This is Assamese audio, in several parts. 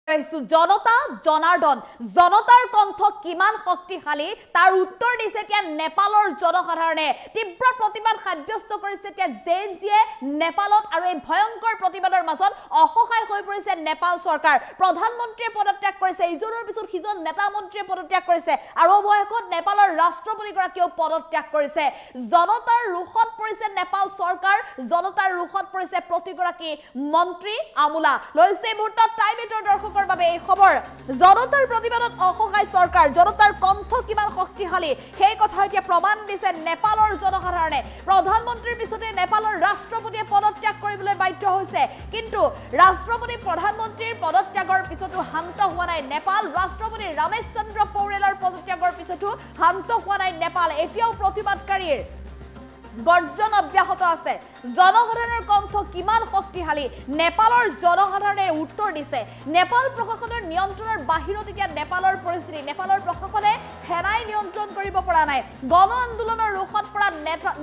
জনতা জনাৰ্দন জনতাৰ কণ্ঠ কিমান শক্তিশালী তাৰ উত্তৰ দিছে এতিয়া নেপালৰ জনসাধাৰণে তীব্ৰ প্ৰতিবাদ সাব্যস্ত কৰিছে এতিয়া জেএনজিয়ে নেপালত আৰু এই ভয়ংকৰ প্ৰতিবাদৰ মাজত অসহায় হৈ পৰিছে নেপাল চৰকাৰ প্ৰধানমন্ত্ৰীয়ে পদত্যাগ কৰিছে ইজনৰ পিছত সিজন নেতা মন্ত্ৰীয়ে পদত্যাগ কৰিছে আৰু অৱশেষত নেপালৰ ৰাষ্ট্ৰপতিগৰাকীও পদত্যাগ কৰিছে জনতাৰ ৰোষত পৰিছে নেপাল চৰকাৰ জনতাৰ ৰোষত পৰিছে প্ৰতিগৰাকী মন্ত্ৰী আমোলা লৈছে এই মুহূৰ্তত টাইমেটৰ দৰ্শক এই খবৰ জনতাৰ প্ৰতিবাদত অসহায় চৰকাৰ জনতাৰ কণ্ঠ কিমান শক্তিশালী সেই কথা এতিয়া প্ৰমাণ দিছে নেপালৰ জনসাধাৰণে প্ৰধানমন্ত্ৰীৰ পিছতে নেপালৰ ৰাষ্ট্ৰপতিয়ে পদত্যাগ কৰিবলৈ বাধ্য হৈছে কিন্তু ৰাষ্ট্ৰপতি প্ৰধানমন্ত্ৰীৰ পদত্যাগৰ পিছতো শান্ত হোৱা নাই নেপাল ৰাষ্ট্ৰপতি ৰমেশ চন্দ্ৰ পৌৰেলৰ পদত্যাগৰ পিছতো শান্ত হোৱা নাই নেপাল এতিয়াও প্ৰতিবাদকাৰীৰ গৰ্জন অব্যাহত আছে জনসাধাৰণৰ কণ্ঠ কিমান শক্তিশালী নেপালৰ জনসাধাৰণে উত্তৰ দিছে নেপাল প্ৰশাসনৰ নিয়ন্ত্ৰণৰ বাহিৰত এতিয়া নেপালৰ পৰিস্থিতি নেপালৰ প্ৰশাসনে হেৰাই নিয়ন্ত্ৰণ কৰিব পৰা নাই গণ আন্দোলনৰ ৰোষত পৰা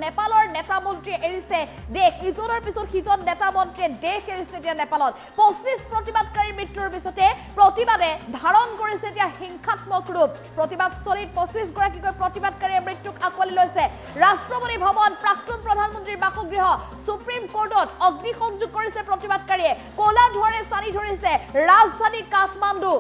নেপালৰ নেতা মন্ত্ৰীয়ে এৰিছে দেশ ইজনৰ পিছত সিজন নেতা মন্ত্ৰীয়ে দেশ এৰিছে এতিয়া নেপালত 25 প্ৰতিবাদকাৰীৰ মৃত্যুৰ পিছতে প্ৰতিবাদে ধাৰণ কৰিছে এতিয়া হিংসাত্মক ৰূপ প্ৰতিবাদস্থলীত 25 গৰাকীকৈ প্ৰতিবাদকাৰীৰ মৃত্যুক আঁকোৱালি লৈছে ৰাষ্ট্ৰপতি ভৱন প্ৰাক্তন প্ৰধানমন্ত্ৰীৰ বাসগৃহ সুপ্ৰিম কোৰ্টত অগ্নিসংযোগ কৰিছে প্ৰতিবাদকাৰীয়ে কোলা ধোঁৱাৰে চানি ধৰিছে ৰাজধানী কাঠমাণ্ডু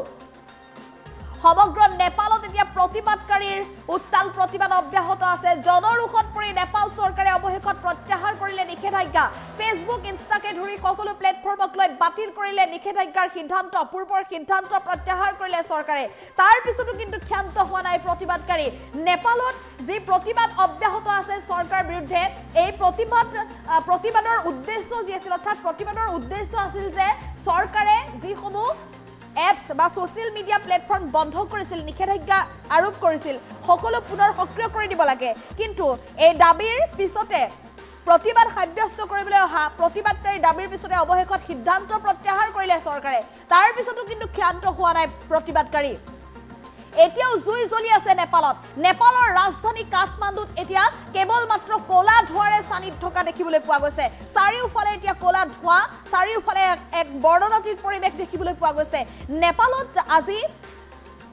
সমগ্ৰ নেপালত এতিয়া প্ৰতিবাদকাৰীৰ উত্তাল প্ৰতিবাদ অব্যাহত আছে জনৰোষত পৰি নেপাল চৰকাৰে অৱশেষত প্ৰত্যাহাৰ কৰিলে নিষেধাজ্ঞা ফেচবুক ইনষ্টাকে ধৰি সকলো প্লেটফৰ্মক লৈ বাতিল কৰিলে নিষেধাজ্ঞাৰ সিদ্ধান্ত পূৰ্বৰ সিদ্ধান্ত প্ৰত্যাহাৰ কৰিলে চৰকাৰে তাৰ পিছতো কিন্তু ক্ষান্ত হোৱা নাই প্ৰতিবাদকাৰী নেপালত যি প্ৰতিবাদ অব্যাহত আছে চৰকাৰ বিৰুদ্ধে এই প্ৰতিবাদৰ উদ্দেশ্য যি আছিল অৰ্থাৎ প্ৰতিবাদৰ উদ্দেশ্য আছিল যে চৰকাৰে যিসমূহ এপছ বা সোশ্যাল মিডিয়া প্লেটফৰ্ম বন্ধ কৰিছিল নিষেধাজ্ঞা আৰোপ কৰিছিল সকলো পুনৰ সক্ৰিয় কৰি দিব লাগে কিন্তু এই দাবীৰ পিছতে প্ৰতিবাদ সাব্যস্ত কৰিবলৈ অহা প্ৰতিবাদকাৰী দাবীৰ পিছতে অৱশেষত সিদ্ধান্ত প্ৰত্যাহাৰ কৰিলে চৰকাৰে তাৰ পিছতো কিন্তু ক্ষান্ত হোৱা নাই প্ৰতিবাদকাৰী এতিয়াও জুই জ্বলি আছে নেপালৰ ৰাজধানী কাঠমাণ্ডুত এতিয়া কেৱল মাত্ৰ কোলা ধোঁৱাৰে চানি থকা দেখিবলৈ পোৱা গৈছে চাৰিওফালে এতিয়া কোলা ধোঁৱা চাৰিওফালে এক বৰ্ণনাতীত পৰিৱেশ দেখিবলৈ পোৱা গৈছে নেপালত আজি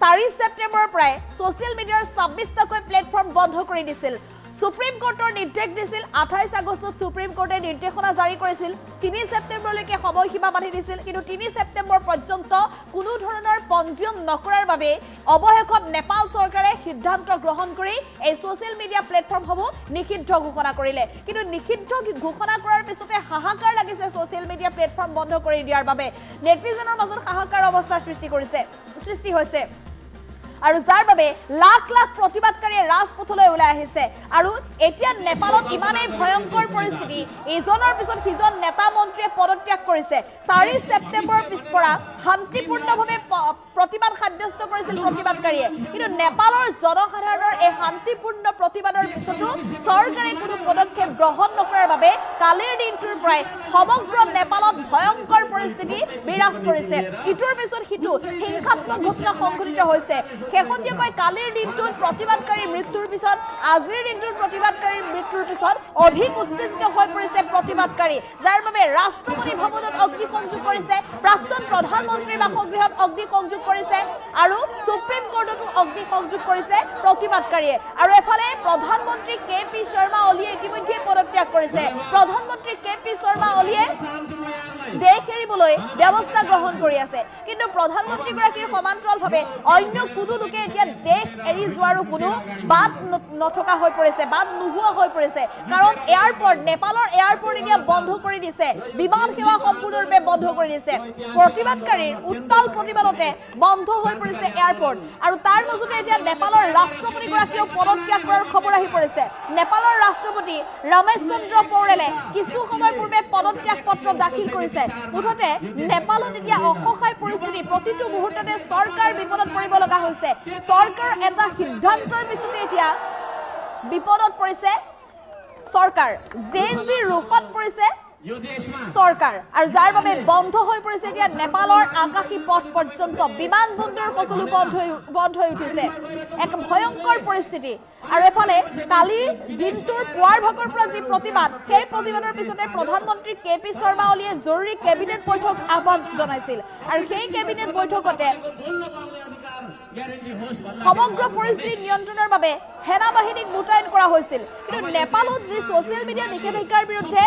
4 ছেপ্টেম্বৰৰ পৰাই সোশ্যাল মিডিয়াৰ 26টাকৈ প্লেটফৰ্ম বন্ধ কৰি দিছিল সুপ্ৰিম কোৰ্টৰ নিৰ্দেশ দিছিল 28 আগষ্টত সুপ্ৰিম কোৰ্টে নিৰ্দেশনা জাৰি কৰিছিল 3 ছেপ্টেম্বৰলৈকে সময়সীমা বান্ধি দিছিল কিন্তু 3 ছেপ্টেম্বৰ পৰ্যন্ত কোনো ধৰণৰ পঞ্জীয়ন নকৰাৰ বাবে অৱশেষত নেপাল চৰকাৰে সিদ্ধান্ত গ্ৰহণ কৰি এই সোশ্যাল মিডিয়া প্লেটফৰ্মসমূহ নিষিদ্ধ ঘোষণা কৰিলে কিন্তু নিষিদ্ধ ঘোষণা কৰাৰ পিছতে হাহাকাৰ লাগিছে সোশ্যাল মিডিয়া প্লেটফৰ্ম বন্ধ কৰি দিয়াৰ বাবে নেটিজনৰ মাজত হাহাকাৰ অৱস্থা সৃষ্টি হৈছে আৰু যাৰ বাবে লাখ লাখ প্ৰতিবাদকাৰীয়ে ৰাজপথলৈ ওলাই আহিছে আৰু এতিয়া নেপালত ইমানেই ভয়ংকৰ পৰিস্থিতি ইজনৰ পিছত সিজন নেতা মন্ত্ৰীয়ে পদত্যাগ কৰিছে 4 ছেপ্টেম্বৰৰ পিছপৰা শান্তিপূৰ্ণভাৱে প্ৰতিবাদ সাব্যস্ত কৰিছিল প্ৰতিবাদকাৰীয়ে কিন্তু নেপালৰ জনসাধাৰণৰ এই শান্তিপূৰ্ণ প্ৰতিবাদৰ পিছতো চৰকাৰে কোনো পদক্ষেপ গ্ৰহণ নকৰাৰ বাবে কালিৰ দিনটোৰ পৰাই সমগ্ৰ নেপালত ভয়ংকৰ পৰিস্থিতি বিৰাজ কৰিছে ইটোৰ পিছত সিটো হিংসাত্মক ঘটনা সংঘটিত হৈছে শেহতীয়াকৈ কালিৰ দিনটোত প্ৰতিবাদকাৰীৰ মৃত্যুৰ পিছত আজিৰ দিনটোত প্ৰতিবাদকাৰীৰ মৃত্যুৰ পিছত অধিক উত্তেজিত হৈ পৰিছে প্ৰতিবাদকাৰী যাৰ বাবে ৰাষ্ট্ৰপতি ভৱনত অগ্নিসংযোগ কৰিছে প্ৰাক্তন প্ৰধানমন্ত্ৰীৰ বাসগৃহত অগ্নিসংযোগ কৰিছে আৰু সুপ্ৰিম কোৰ্টতো অগ্নিসংযোগ কৰিছে প্ৰতিবাদকাৰীয়ে আৰু এফালে প্ৰধানমন্ত্ৰী কেপি শৰ্মা অলিয়ে ইতিমধ্যে পদত্যাগ কৰিছে প্ৰধানমন্ত্ৰী কেপি শৰ্মা অলিয়ে দেশ এৰিবলৈ ব্যৱস্থা গ্ৰহণ কৰি আছে কিন্তু প্ৰধানমন্ত্ৰীগৰাকীৰ সমান্তৰালভাৱে অন্য কোনো লোকে এতিয়া দেশ এৰি যোৱাৰো কোনো বাদ নথকা হৈ পৰিছে বাদ নোহোৱা হৈ পৰিছে কাৰণ এয়াৰপৰ্ট নেপালৰ এয়াৰপৰ্ট এতিয়া বন্ধ কৰি দিছে বিমান সেৱা সম্পূৰ্ণৰূপে বন্ধ কৰি দিছে প্ৰতিবাদকাৰীৰ উত্তাল প্ৰতিবাদতে বন্ধ হৈ পৰিছে এয়াৰপৰ্ট আৰু তাৰ মাজতে এতিয়া নেপালৰ ৰাষ্ট্ৰপতিগৰাকীয়েও পদত্যাগ কৰাৰ খবৰ আহি পৰিছে নেপালৰ ৰাষ্ট্ৰপতি ৰমেশ চন্দ্ৰ পৌৰেলে কিছু সময় পূৰ্বে পদত্যাগ পত্ৰ দাখিল কৰিছে মুঠতে নেপালত এতিয়া অসহায় পৰিস্থিতি প্ৰতিটো মুহূৰ্ততে চৰকাৰ বিপদত পৰিব লগা হৈছে চৰকাৰ এটা সিদ্ধান্তৰ পিছতে এতিয়া বিপদত পৰিছে চৰকাৰ জেএনজিৰ ৰোষত পৰিছে সৰকাৰ আৰ যাৰ বাবে বন্ধ হয়ে পড়েছে এতিয়া নেপালৰ আকাশী পথ পৰ্যন্ত বিমানবন্দৰ সকলো বন্ধ হয়ে উঠিছে এক ভয়ঙ্কৰ পৰিস্থিতি আৰ এফালে কালি দিনটোৰ পুৱাৰ ভাগৰ পৰা যি প্ৰতিবাদ সেই প্ৰতিবাদৰ পিছতে প্ৰধানমন্ত্ৰী কেপি শৰ্মা ওলিয়ে জৰুৰী কেবিনেট বৈঠক আহ্বান জনাইছিল আৰু সেই কেবিনেট বৈঠকতে সমগ্র পরিস্থিতি নিয়ন্ত্রণের বাবে সেনা বাহিনীক মোতায়েন করা হয়েছিল কিন্তু নেপালত যে সোশ্যাল মিডিয়া নিষেধাজ্ঞার বিরুদ্ধে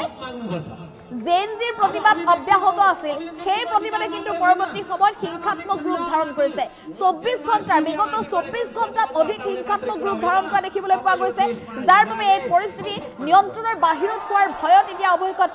জেএনজিৰ প্ৰতিবাদ অব্যাহত আছিল সেই প্ৰতিবাদে কিন্তু পৰৱৰ্তী সময়ত হিংসাত্মক ৰূপ ধাৰণ কৰিছে 24 ঘণ্টাৰ বিগত 24 ঘণ্টাত অধিক হিংসাত্মক ৰূপ ধাৰণ কৰা দেখিবলৈ পোৱা গৈছে যাৰ বাবে এই পৰিস্থিতি নিয়ন্ত্ৰণৰ বাহিৰত হোৱাৰ ভয়ত এতিয়া অৱশেষত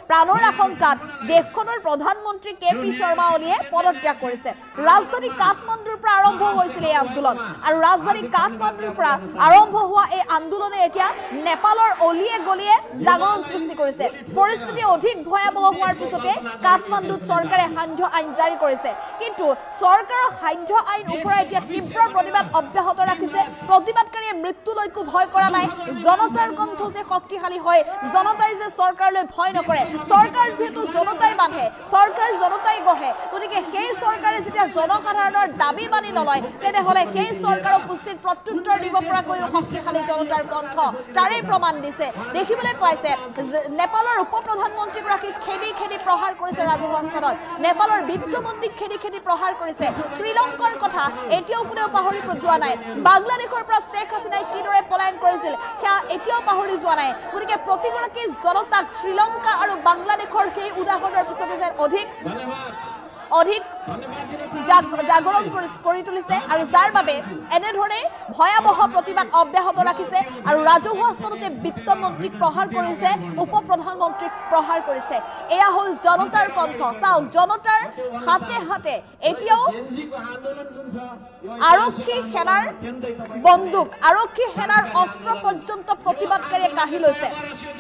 প্ৰাণৰ আশংকাত দেশখনৰ প্ৰধানমন্ত্ৰী কেপি শৰ্মা ওলিয়ে পদত্যাগ কৰিছে ৰাজধানী কাঠমাণ্ডুৰ পৰা আৰম্ভ হৈছিল এই আন্দোলন আৰু ৰাজধানী কাঠমাণ্ডুৰ পৰা আৰম্ভ হোৱা এই আন্দোলনে এতিয়া নেপালৰ অলিয়ে গলিয়ে জাগৰণ সৃষ্টি কৰিছে পৰিস্থিতি অধিক ভয়াবহ হোৱাৰ পিছতে কাঠমাণ্ডুত চৰকাৰে সান্ধ্য আইন জাৰি কৰিছে কিন্তু চৰকাৰৰ সান্ধ্য আইন ওপৰত এতিয়া তীব্ৰ প্ৰতিবাদ অব্যাহত ৰাখিছে প্ৰতিবাদকাৰীয়ে মৃত্যুলৈকো ভয় কৰা নাই জনতাৰ কণ্ঠ যে শক্তিশালী হয় জনতাই যে চৰকাৰলৈ ভয় নকৰে চৰকাৰ যেহেতু জনতাই বান্ধে চৰকাৰ জনতাই গঢ়ে গতিকে সেই চৰকাৰে যেতিয়া জনসাধাৰণৰ দাবী মানি নলয় তেনেহলে সেই চৰকাৰক উচিত প্ৰত্যুত্তৰ দিব পৰাকৈ শক্তিশালী জনতাৰ কণ্ঠ তাৰে প্ৰমাণ দিছে দেখিবলৈ পাইছে নেপালৰ উপপ্ৰধানমন্ত্ৰীগৰাকীক খেদি প্ৰহাৰ কৰিছে ৰাজহুৱা স্থানত নেপালৰ বিত্তমন্ত্ৰীক খেদি প্ৰহাৰ কৰিছে শ্ৰীলংকাৰ কথা এতিয়াও কোনেও পাহৰি যোৱা নাই বাংলাদেশৰ পৰা শেখ হাছিনাই কিদৰে পলায়ন কৰিছিল সেয়া এতিয়াও পাহৰি যোৱা নাই গতিকে প্ৰতিগৰাকী জনতাক শ্ৰীলংকা আৰু বাংলাদেশৰ সেই উদাহৰণৰ পিছতে যে অধিক জাগৰণ কৰি তুলিছে আৰু যাৰ বাবে এনেধৰণে ভয়াবহ প্ৰতিবাদ অব্যাহত ৰাখিছে আৰু ৰাজহুৱা স্থানতে বিত্তমন্ত্ৰীক প্ৰহাৰ কৰিছে উপপ্ৰধানমন্ত্ৰীক প্ৰহাৰ কৰিছে এয়া হ'ল জনতাৰ কণ্ঠ চাওক জনতাৰ হাতে হাতে এতিয়াও আৰক্ষী সেনাৰ বন্দুক আৰক্ষী সেনাৰ অস্ত্ৰ পৰ্যন্ত প্ৰতিবাদকাৰীয়ে কাঢ়ি লৈছে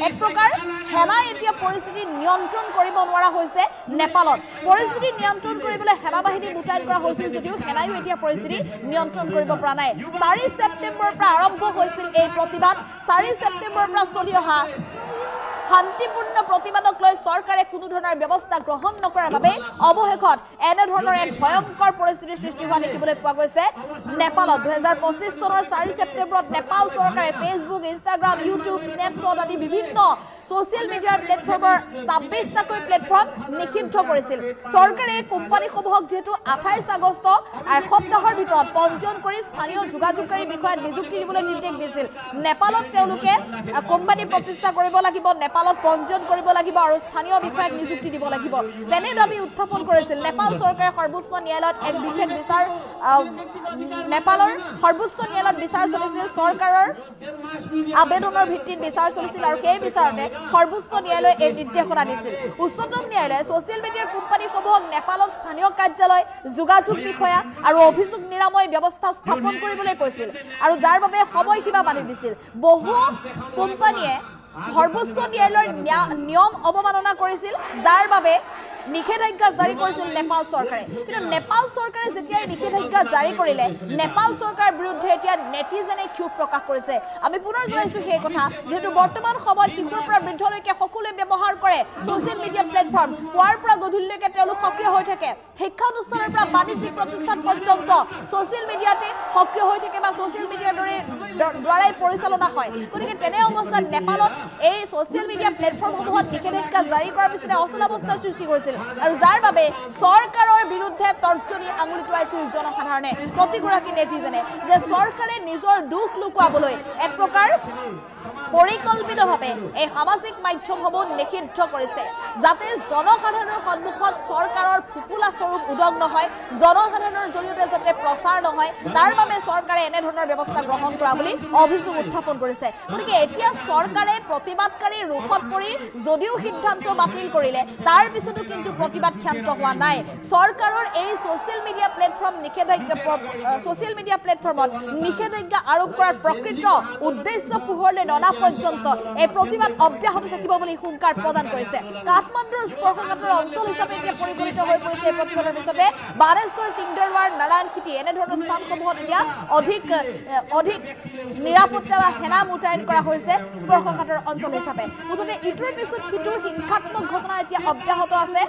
এক প্ৰকাৰ সেনাই এতিয়া পৰিস্থিতি নিয়ন্ত্ৰণ কৰিব নোৱাৰা হৈছে নেপালত পৰিস্থিতি নিয়ন্ত্ৰণ কৰিবলৈ সেনা বাহিনী মোতায়েন কৰা হৈছিল যদিও সেনাইও এতিয়া পৰিস্থিতি নিয়ন্ত্ৰণ কৰিব পৰা নাই 4 ছেপ্টেম্বৰৰ পৰা আৰম্ভ হৈছিল এই প্ৰতিবাদ 4 ছেপ্টেম্বৰৰ পৰা চলি অহা শান্তিপূৰ্ণ প্ৰতিবাদক লৈ চৰকাৰে কোনো ধৰণৰ ব্যৱস্থা গ্ৰহণ নকৰাৰ বাবে অৱশেষত এনে ধৰণৰ এক ভয়ংকৰ পৰিস্থিতিৰ সৃষ্টি হোৱা দেখিবলৈ পোৱা গৈছে নেপালত 2025 চনৰ 4 ছেপ্টেম্বৰত নেপাল চৰকাৰে ফেচবুক ইনষ্টাগ্ৰাম ইউটিউব স্নেপশ্বট আদি বিভিন্ন সোশ্যাল মিডিয়াৰ প্লেটফৰ্মৰ 26টাকৈ প্লেটফৰ্ম নিষিদ্ধ কৰিছিল চৰকাৰে কোম্পানীসমূহক যেহেতু 28 আগষ্ট এসপ্তাহৰ ভিতৰত পঞ্জীয়ন কৰি স্থানীয় যোগাযোগকাৰী বিষয়াত নিযুক্তি দিবলৈ নিৰ্দেশ দিছিল নেপালত তেওঁলোকে কোম্পানী প্ৰতিষ্ঠা কৰিব লাগিব নেপালত পঞ্জীয়ন কৰিব লাগিব আৰু স্থানীয় বিষয়াক নিযুক্তি দিব লাগিব তেনে দাবী উত্থাপন কৰিছিল নেপাল চৰকাৰে সৰ্বোচ্চ ন্যায়ালয়ত এক বিশেষ বিচাৰ নেপালৰ সৰ্বোচ্চ ন্যায়ালয়ত বিচাৰ চলিছিল চৰকাৰৰ আবেদনৰ ভিত্তিত বিচাৰ চলিছিল আৰু সেই বিচাৰতে সৰ্বোচ্চ ন্যায়ালয়ে এই নিৰ্দেশনা দিছিল উচ্চতম ন্যায়ালয়ে সোশ্যাল মিডিয়াৰ কোম্পানীসমূহক নেপালত স্থানীয় কাৰ্যালয় যোগাযোগ বিষয়া আৰু অভিযোগ নিৰাময় ব্যৱস্থা স্থাপন কৰিবলৈ কৈছিল আৰু যাৰ বাবে সময়সীমা বান্ধি দিছিল বহু কোম্পানীয়ে সৰ্বোচ্চ ন্যায়ালয়ৰ নিয়ম অৱমাননা কৰিছিল যাৰ বাবে নিষেধাজ্ঞা জাৰি কৰিছিল নেপাল চৰকাৰে কিন্তু নেপাল চৰকাৰে যেতিয়া নিষেধাজ্ঞা জাৰি কৰিলে নেপাল চৰকাৰৰ বিৰুদ্ধে এতিয়া নেটিজেনে ক্ষোভ প্ৰকাশ কৰিছে আমি পুনৰ জনাইছো সেই কথা যেহেতু বৰ্তমান সময়ত শিশুৰ পৰা বৃদ্ধলৈকে সকলোৱে ব্যৱহাৰ কৰে সোশ্যাল মিডিয়া প্লেটফৰ্ম পুৱাৰ পৰা গধূলিলৈকে তেওঁলোক সক্ৰিয় হৈ থাকে শিক্ষা অনুষ্ঠানৰ পৰা বাণিজ্যিক প্ৰতিষ্ঠান পৰ্যন্ত সোশ্যাল মিডিয়াতে সক্ৰিয় হৈ থাকে বা সোশ্যাল মিডিয়াৰ দ্বাৰাই পৰিচালনা হয় গতিকে তেনে অৱস্থাত নেপালত এই সোশ্যাল মিডিয়া প্লেটফৰ্মসমূহত নিষেধাজ্ঞা জাৰি কৰাৰ পিছতে অচলাৱস্থাৰ সৃষ্টি কৰিছিল আৰু যাৰ বাবে চৰকাৰৰ বিৰুদ্ধে তৰ্জনী আঙুলি টুৱাইছিল জনসাধাৰণে প্ৰতিগৰাকী নেটিজেনে যে চৰকাৰে নিজৰ দুখ লুকুৱাবলৈ এক প্ৰকাৰ পৰিকল্পিতভাৱে এই সামাজিক মাধ্যমসমূহ নিষিদ্ধ কৰিছে যাতে জনসাধাৰণৰ সন্মুখত চৰকাৰৰ ফুপুলা স্বৰূপ উদং নহয় জনসাধাৰণৰ জৰিয়তে যাতে প্ৰচাৰ নহয় তাৰ বাবে চৰকাৰে এনে ধৰণৰ ব্যৱস্থা গ্ৰহণ কৰা বুলি অভিযোগ উত্থাপন কৰিছে গতিকে এতিয়া চৰকাৰে প্ৰতিবাদকাৰী ৰোষত পৰি যদিও সিদ্ধান্ত বাতিল কৰিলে তাৰ পিছতো কিন্তু প্ৰতিবাদ ক্ষান্ত হোৱা নাই চৰকাৰৰ এই social media platform social media প্লেটফৰ্মত নিষেধাজ্ঞা আৰোপ কৰাৰ প্ৰকৃত উদ্দেশ্য পোহৰলৈ ননা পৰ্যন্ত এই প্ৰতিবাদ অব্যাহত থাকিব বুলি হুংকাৰ প্ৰদান কৰিছে কাঠমাণ্ডুৰ স্পৰ্শকাতৰ অঞ্চল হিচাপে এতিয়া পৰিগণিত হৈ পৰিছে এই প্ৰতিবাদৰ পিছতে বাৰেশ্বৰ সিংদৰবাৰ নাৰায়ণখেতি এনেধৰণৰ স্থানসমূহত এতিয়া অধিক নিৰাপত্তা বা সেনা মুতায়ন কৰা হৈছে স্পৰ্শকাতৰ অঞ্চল হিচাপে মুঠতে ইটোৰ পিছত সিটো হিংসাত্মক ঘটনা এতিয়া অব্যাহত আছে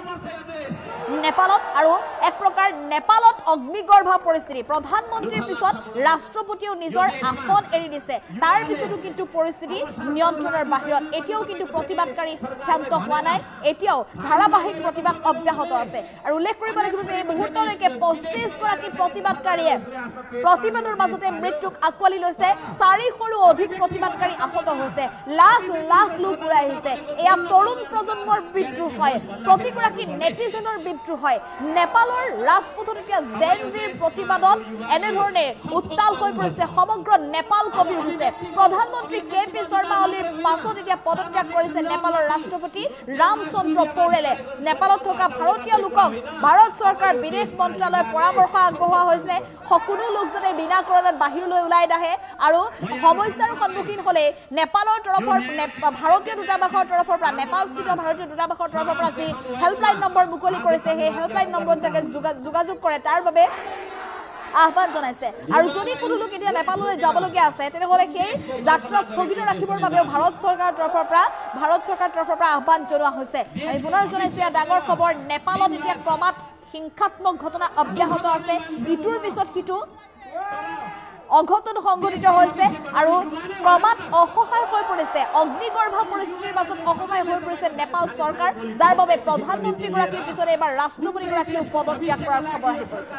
নেপালত আৰু এক প্ৰকাৰ নেপালত অগ্নিগৰ্ভ পৰিস্থিতি প্ৰধানমন্ত্ৰীৰ পিছত ৰাষ্ট্ৰপতিও নিজৰ আসন এৰি দিছে তাৰ পিছতো কিন্তু পৰিস্থিতি নিয়ন্ত্ৰণৰ বাহিৰত এতিয়াও কিন্তু প্ৰতিবাদকাৰী শান্ত হোৱা নাই এতিয়াও ধাৰাবাহিক প্ৰতিবাদ অব্যাহত আছে আৰু উল্লেখ কৰিব লাগিব যে এই মুহূৰ্তলৈকে 25 গৰাকী প্ৰতিবাদকাৰীয়ে প্ৰতিবাদৰ মাজতে মৃত্যুক আকোৱালি লৈছে 400ৰো অধিক প্ৰতিবাদকাৰী আহত হৈছে লাখ লাখ লোক ওলাই আহিছে এয়া তৰুণ প্ৰজন্মৰ বিদ্ৰোহ হয় প্ৰতিগৰাকী নেটিজেনৰ বিদ্ৰোহ হয় নেপালৰ ৰাজপথত এতিয়া জেনজিৰ প্ৰতিবাদত এনেধৰণে উত্তাল হৈ পৰিছে সমগ্ৰ নেপাল কঁপি উঠিছে প্ৰধানমন্ত্ৰী কেপি শৰ্মা অলিৰ পাছত এতিয়া পদত্যাগ কৰিছে নেপালৰ ৰাষ্ট্ৰপতি ৰামচন্দ্ৰ পৌৰেলে নেপালত থকা ভাৰতীয় লোকক ভাৰত চৰকাৰ বিদেশ মন্ত্ৰালয় পৰামৰ্শ আগবঢ়োৱা হৈছে সকলো লোক যাতে বিনা কাৰণত বাহিৰলৈ ওলাই নাহে আৰু সমস্যাৰ সন্মুখীন হলে নেপালৰ তৰফৰ ভাৰতীয় দূতাবাসৰ তৰফৰ পৰা নেপালস্থিত ভাৰতীয় দূতাবাসৰ তৰফৰ পৰা যি হেল্পলাইন নম্বৰ মুকলি কৰিছে সেই হেল্পলাইন নম্বৰত যাতে যোগাযোগ কৰে তাৰ বাবে আহ্বান জনাইছে আৰু যদি কোনো লোক এতিয়া নেপাললৈ যাবলগীয়া আছে তেনেহলে সেই যাত্ৰা স্থগিত ৰাখিবৰ বাবে ভাৰত চৰকাৰৰ তৰফৰ পৰা আহ্বান জনোৱা হৈছে আমি পুনৰ জনাইছো এটা ডাঙৰ খবৰ নেপালত এতিয়া ক্ৰমাৎ হিংসাত্মক ঘটনা অব্যাহত আছে ইটোৰ পিছত সিটো অঘটন সংঘটিত হৈছে আৰু ক্ৰমাৎ অসহায় হৈ পৰিছে অগ্নিগৰ্ভ পৰিস্থিতিৰ মাজত অসহায় হৈ পৰিছে নেপাল চৰকাৰ যাৰ বাবে প্ৰধানমন্ত্ৰীগৰাকীৰ পিছতে এবাৰ ৰাষ্ট্ৰপতিগৰাকীয়ে পদত্যাগ কৰাৰ খবৰ আহি পৰিছে